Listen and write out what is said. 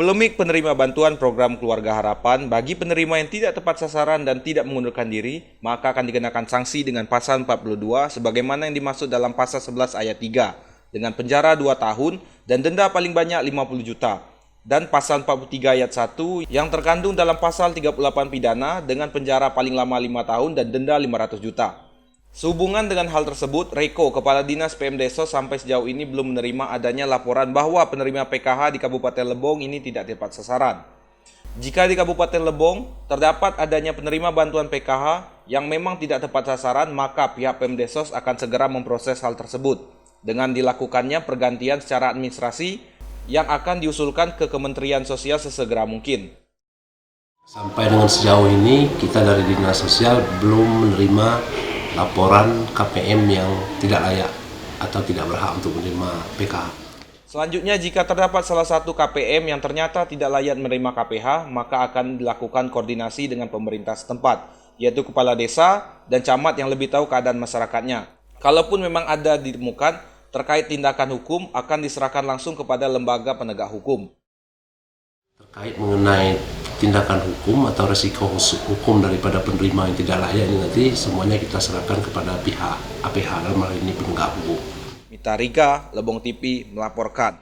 Polemik penerima bantuan program Keluarga Harapan bagi penerima yang tidak tepat sasaran dan tidak mengundurkan diri, maka akan dikenakan sanksi dengan pasal 42 sebagaimana yang dimaksud dalam pasal 11 ayat 3 dengan penjara 2 tahun dan denda paling banyak 50 juta. Dan pasal 43 ayat 1 yang terkandung dalam pasal 38 pidana dengan penjara paling lama 5 tahun dan denda 500 juta. Sehubungan dengan hal tersebut, Reko, Kepala Dinas PMDesos sampai sejauh ini belum menerima adanya laporan bahwa penerima PKH di Kabupaten Lebong ini tidak tepat sasaran. Jika di Kabupaten Lebong terdapat adanya penerima bantuan PKH yang memang tidak tepat sasaran, maka pihak PMDesos akan segera memproses hal tersebut dengan dilakukannya pergantian secara administrasi yang akan diusulkan ke Kementerian Sosial sesegera mungkin. Sampai dengan sejauh ini kita dari Dinas Sosial belum menerima laporan KPM yang tidak layak atau tidak berhak untuk menerima PKH. Selanjutnya, jika terdapat salah satu KPM yang ternyata tidak layak menerima KPH, maka akan dilakukan koordinasi dengan pemerintah setempat, yaitu kepala desa dan camat yang lebih tahu keadaan masyarakatnya. Kalaupun memang ada ditemukan terkait tindakan hukum, akan diserahkan langsung kepada lembaga penegak hukum. Terkait mengenai tindakan hukum atau risiko hukum daripada penerima yang tidak layak ini nanti semuanya kita serahkan kepada pihak APH dalam hal ini penegak hukum. Mita Rika, Lebong TV melaporkan.